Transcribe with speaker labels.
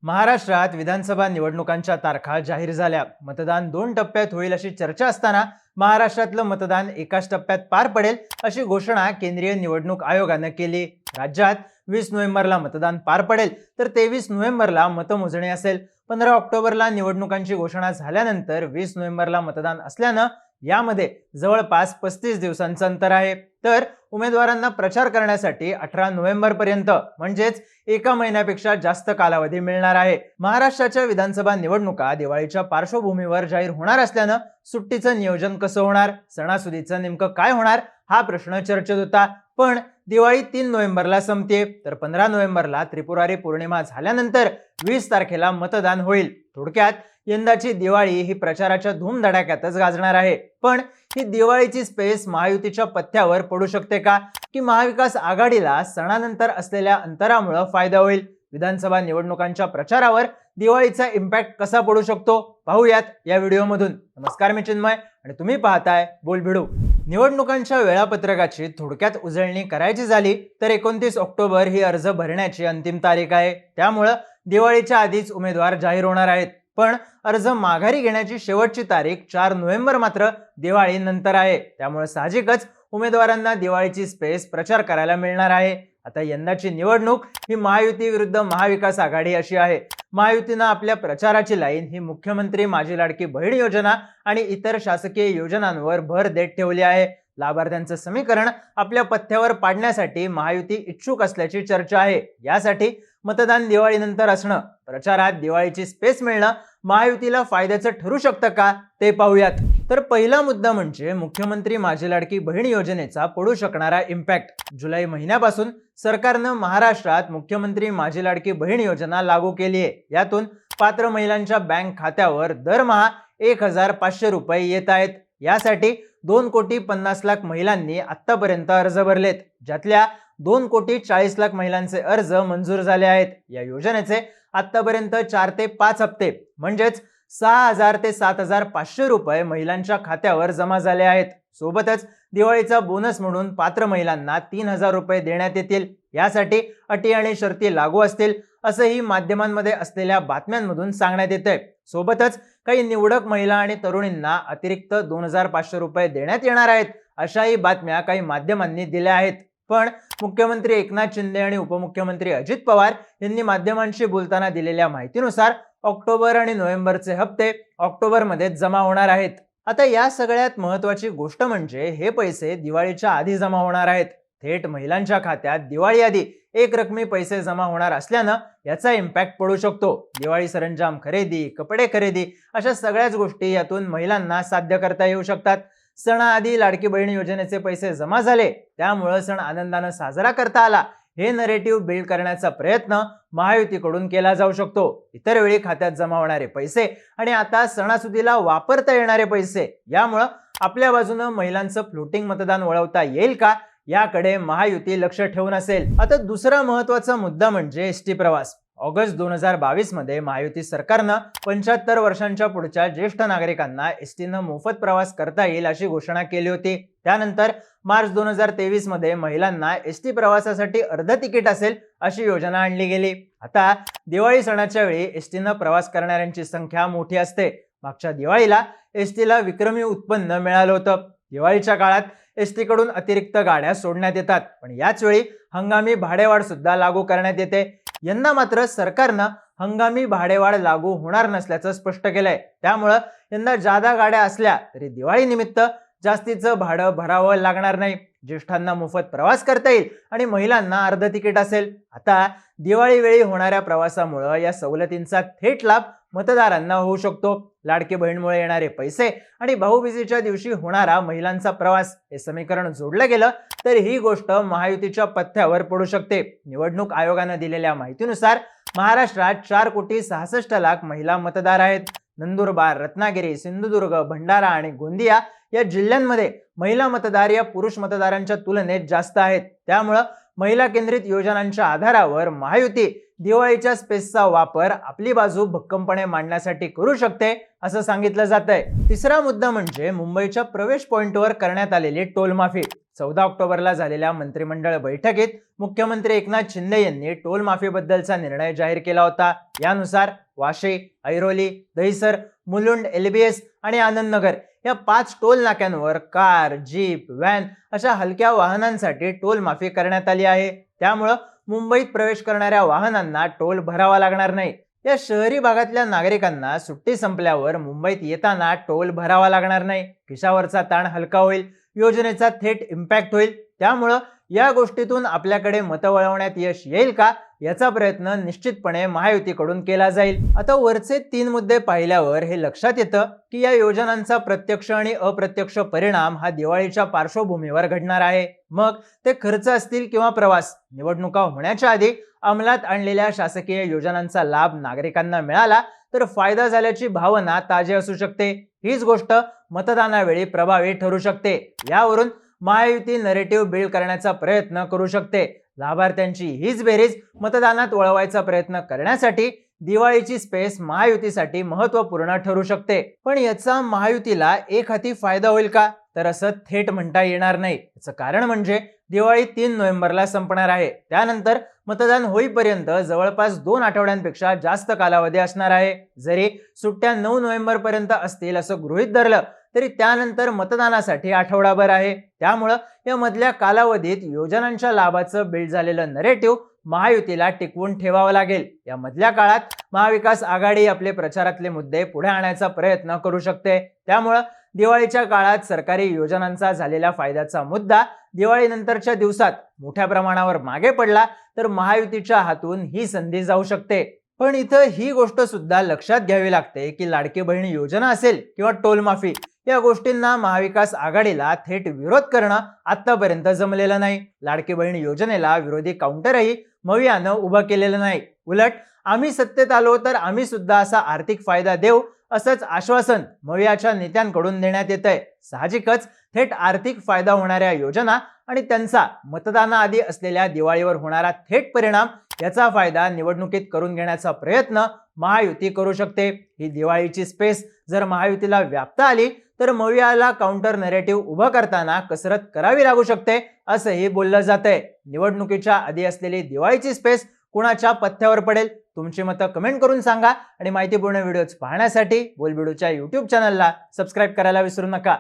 Speaker 1: महाराष्ट्रात विधानसभा निवडणुकांच्या तारखा जाहीर झाल्या। मतदान 2 टप्प्यात होईल अशी चर्चा असताना महाराष्ट्रातलं मतदान एकाच टप्प्यात पार पडेल अशी घोषणा केंद्रीय निवडणूक आयोगाने केली। राज्यात 20 नोव्हेंबरला मतदान पार पडेल तर 23 नोव्हेंबरला मतमोजणी असेल। 15 ऑक्टोबरला निवडणुकांची घोषणा झाल्यानंतर 20 नोव्हेंबरला मतदान असल्यानं यामध्ये जवळपास 35 दिवसांचं अंतर आहे। तर उमेदवारांना प्रचार करण्यासाठी 18 नोव्हेंबर पर्यंत म्हणजेच एका महिन्यापेक्षा जास्त कालावधी मिळणार आहे। महाराष्ट्राच्या विधानसभा निवडणुका दिवाळीच्या पार्श्वभूमीवर जाहीर होणार असल्यानं सुट्टीचं नियोजन कसं होणार, सणासुदीचं नेमकं काय होणार हा प्रश्न चर्चेत होता। पण दिवाळी 3 नोव्हेंबरला संपते तर 15 नोव्हेंबरला त्रिपुरारी पौर्णिमा झाल्यानंतर 20 तारखेला मतदान होईल। थोडक्यात यंदाची दिवाळी ही प्रचाराच्या धूमधडाक्यातच गाजणार आहे। पण ही दिवाळीची स्पेस महायुतीच्या पथ्यावर पडू शकते का, की महाविकास आघाडीला सणानंतर असलेल्या अंतरामुळे फायदा होईल? विधानसभा निवडणुकांच्या प्रचारावर दिवाळीचा इम्पॅक्ट कसा पडू शकतो पाहूयात या व्हिडिओमधून। नमस्कार, मी चिन्मय आणि तुम्ही पाहताय बोलबिडू। निवडणुकांच्या वेळापत्रकाची थोडक्यात उजळणी करायची झाली तर 29 ऑक्टोबर ही अर्ज भरण्याची अंतिम तारीख आहे। त्यामुळे दिवाळीच्या आधीच उमेदवार जाहीर होणार आहेत। पण अर्ज माघारी घेण्याची शेवटची तारीख 4 नोव्हेंबर मात्र दिवाळी नंतर आहे। त्यामुळे साहजिकच उमेदवारांना दिवाळीची स्पेस प्रचार करायला मिळणार आहे। आता यंदाची निवडणूक ही महायुती विरुद्ध महाविकास आघाडी अशी आहे। महायुतीनं आपल्या प्रचाराची लाईन ही मुख्यमंत्री माझी लाडकी बहीण योजना आणि इतर शासकीय योजनांवर भर देत ठेवली आहे। लाभार्थ्यांचं समीकरण आपल्या पथ्यावर पाडण्यासाठी महायुती इच्छुक असल्याची चर्चा आहे। यासाठी मतदान दिवाळीनंतर असणं, प्रचारात दिवाळीची स्पेस मिळणं महायुतीला फायद्याचं ठरू शकतं का ते पाहूयात। तर पहिला मुद्दा म्हणजे मुख्यमंत्री माझी लाडकी बहीण योजनेचा पडू शकणारा इम्पॅक्ट। जुलै महिन्यापासून सरकारनं महाराष्ट्रात मुख्यमंत्री माझी लाडकी बहीण योजना लागू केली आहे। यातून पात्र महिलांच्या बँक खात्यावर दरमहा 1500 रुपये येत आहेत। यासाठी 2,50,00,000 महिलांनी आतापर्यंत अर्ज भरलेत, ज्यातल्या 2,40,00,000 महिलांचे अर्ज मंजूर झाले आहेत। या योजनेचे आतापर्यंत 4 ते 5 हप्ते म्हणजेच 6,000 ते 7,500 रुपये महिलांच्या खात्यावर जमा झाले आहेत। सोबतच दिवाळीचा बोनस म्हणून पात्र महिलांना 3,000 रुपये देण्यात येतील। यासाठी अटी आणि शर्ती लागू असतील असंही माध्यमांमध्ये असलेल्या बातम्यांमधून सांगण्यात येतंय। सोबतच काही निवडक महिला आणि तरुणींना अतिरिक्त 2,500 रुपये देण्यात येणार आहेत अशाही बातम्या काही माध्यमांनी दिल्या आहेत। पण मुख्यमंत्री एकनाथ शिंदे आणि उपमुख्यमंत्री अजित पवार यांनी माध्यमांशी बोलताना दिलेल्या माहितीनुसार ऑक्टोबर आणि नोव्हेंबरचे हप्ते ऑक्टोबरमध्ये जमा होणार आहेत। आता या सगळ्यात महत्त्वाची गोष्ट म्हणजे हे पैसे दिवाळीच्या आधी जमा होणार आहेत। थेट महिलांच्या खात्यात दिवाळी आधी एक रकमी पैसे जमा होणार असल्यानं याचा इम्पॅक्ट पडू शकतो। दिवाळी सरंजाम खरेदी, कपडे खरेदी अशा सगळ्याच गोष्टी यातून महिलांना साध्य करता येऊ शकतात। सणाआधी लाडकी बहीण योजनेचे पैसे जमा झाले त्यामुळे सण आनंदाने साजरा करता आला, हे नरेटिव्ह बिल्ड करण्याचा प्रयत्न महायुतीकडून केला जाऊ शकतो। इतर वेळी खात्यात जमा होणारे पैसे आणि आता सणासुदीला वापरता येणारे पैसे यामुळे आपल्या बाजूने महिलांचं फ्लोटिंग मतदान वळवता येईल का याकडे महायुती लक्ष ठेवून असेल। आता दुसरा महत्त्वाचा मुद्दा म्हणजे एसटी प्रवास। ऑगस्ट 2022 मध्ये महायुती सरकारनं 75 वर्षांच्या पुढच्या ज्येष्ठ नागरिकांना एसटीनं मोफत प्रवास करता येईल अशी घोषणा केली होती। त्यानंतर मार्च 2023 मध्ये महिलांना एसटी प्रवासासाठी अर्ध तिकीट असेल अशी योजना आणली गेली। आता दिवाळी सणाच्या वेळी एसटीनं प्रवास करणाऱ्यांची संख्या मोठी असते। मागच्या दिवाळीला एसटीला विक्रमी उत्पन्न मिळालं होतं। दिवाळीच्या काळात एसटी कडून अतिरिक्त गाड्या सोडण्यात येतात, पण याच वेळी हंगामी भाडेवाढ सुद्धा लागू करण्यात येते। यंदा मात्र सरकारनं हंगामी भाडेवाढ लागू होणार नसल्याचं स्पष्ट केलंय। त्यामुळे यंदा जादा गाड्या असल्या तरी दिवाळी निमित्त जास्तीचं भाडं भरावं लागणार नाही। ज्येष्ठांना मोफत प्रवास करता येईल आणि महिलांना अर्ध तिकीट असेल। आता दिवाळी वेळी होणाऱ्या प्रवासामुळे या सवलतींचा थेट लाभ मतदारांना होऊ शकतो। लाडकी बहीणमुळे येणारे पैसे आणि भाऊबीजेच्या दिवशी होणारा महिलांचा प्रवास हे समीकरण जोडलं गेलं तर ही गोष्ट महायुतीच्या पथ्यावर पडू शकते। निवडणूक आयोगाने दिलेल्या माहितीनुसार महाराष्ट्रात 4,66,00,000 महिला मतदार आहेत। नंदुरबार, रत्नागिरी, सिंधुदुर्ग, भंडारा आणि गोंदिया या जिल्ह्यांमध्ये महिला मतदार या पुरुष मतदारांच्या तुलनेत जास्त आहेत। त्यामुळे महिला केंद्रित योजनांच्या आधारावर महायुती दिवाळीच्या स्पेसचा वापर आपली बाजू भक्कमपणे मांडण्यासाठी करू शकते असं सांगितलं जातंय। तिसरा मुद्दा म्हणजे मुंबईच्या प्रवेश पॉइंटवर करण्यात आलेली टोल माफी। 14 ऑक्टोबरला झालेल्या मंत्रिमंडळ बैठकीत मुख्यमंत्री एकनाथ शिंदे यांनी टोल माफीबद्दलचा निर्णय जाहीर केला होता। यानुसार वाशी, ऐरोली, दहिसर, मुलुंड, एलबीएस आणि आनंदनगर या 5 टोल नाक्यांवर कार, जीप, व्हॅन अशा हलक्या वाहनांसाठी टोल माफी करण्यात आली आहे। त्यामुळे मुंबईत प्रवेश करणाऱ्या वाहनांना टोल भरावा लागणार नाही। या शहरी भागातल्या नागरिकांना सुट्टी संपल्यावर मुंबईत येताना टोल भरावा लागणार नाही। खिशावरचा ताण हलका होईल, योजनेचा थेट इम्पॅक्ट होईल। त्यामुळे या गोष्टीतून आपल्याकडे मतं वळवण्यात यश येईल का याचा प्रयत्न निश्चितपणे महायुतीकडून केला जाईल। आता वरचे 3 मुद्दे पाहिल्यावर हे लक्षात येतं की या योजनांचा प्रत्यक्ष आणि अप्रत्यक्ष परिणाम हा दिवाळीच्या पार्श्वभूमीवर घडणार आहे। मग ते खर्च असतील किंवा प्रवास, निवडणुका होण्याच्या आधी अंमलात आणलेल्या शासकीय योजनांचा लाभ नागरिकांना मिळाला तर फायदा झाल्याची भावना ताजी असू शकते। हीच गोष्ट मतदानावेळी प्रभावी ठरू शकते। यावरून महायुती नरेटिव्ह बिल्ड करण्याचा प्रयत्न करू शकते। लाभार्थ्यांची हीच बेरीज मतदानात वळवायचा प्रयत्न करण्यासाठी दिवाळीची स्पेस महायुतीसाठी महत्त्वपूर्ण ठरू शकते। पण याचा महायुतीला एक हाती फायदा होईल का तर असं थेट म्हणता येणार नाही। याचं कारण म्हणजे दिवाळी 3 नोव्हेंबरला संपणार आहे। त्यानंतर मतदान होईपर्यंत जवळपास 2 आठवड्यांपेक्षा जास्त कालावधी असणार आहे। जरी सुट्ट्या 9 नोव्हेंबर पर्यंत असतील असं गृहीत धरलं तरी त्यानंतर मतदानासाठी आठवडाभर आहे। त्यामुळे या मधल्या कालावधीत योजनांच्या लाभाचं बिल्ड झालेलं नरेटिव्ह महायुतीला टिकवून ठेवावं लागेल। या मधल्या काळात महाविकास आघाडी आपले प्रचारातले मुद्दे पुढे आणायचा प्रयत्न करू शकते। त्यामुळे दिवाळीच्या काळात सरकारी योजनांचा झालेल्या फायद्याचा मुद्दा दिवाळीनंतरच्या दिवसात मोठ्या प्रमाणावर मागे पडला तर महायुतीच्या हातून ही संधी जाऊ शकते। पण इथं ही गोष्ट सुद्धा लक्षात घ्यावी लागते की लाडकी बहीण योजना असेल किंवा टोल माफी या गोष्टींना महाविकास आघाडीला थेट विरोध करणं आतापर्यंत जमलेलं नाही। लाडकी बहीण योजनेला विरोधी काउंटरही मवियानं उभं केलेलं नाही। उलट आम्ही सत्तेत आलो तर आम्ही सुद्धा असा आर्थिक फायदा देऊ असंच आश्वासन मवियाच्या नेत्यांकडून देण्यात येतंय। साहजिकच थेट आर्थिक फायदा होणाऱ्या योजना आणि त्यांचा मतदानाआधी असलेल्या दिवाळीवर होणारा थेट परिणाम याचा फायदा निवडणुकीत करून घेण्याचा प्रयत्न महायुती करू शकते। ही दिवाळीची स्पेस जर महायुतीला व्याप्त आली तर मवियाला काउंटर नरेटिव्ह उभं करताना कसरत करावी लागू शकते असंही बोललं जातंय। निवडणुकीच्या आधी असलेली दिवाळीची स्पेस कुणाच्या पथ्यावर पडेल तुमची मतं कमेंट करून सांगा आणि माहितीपूर्ण व्हिडिओज पाहण्यासाठी बोलबिडूच्या YouTube चॅनलला सबस्क्राइब करायला विसरू नका।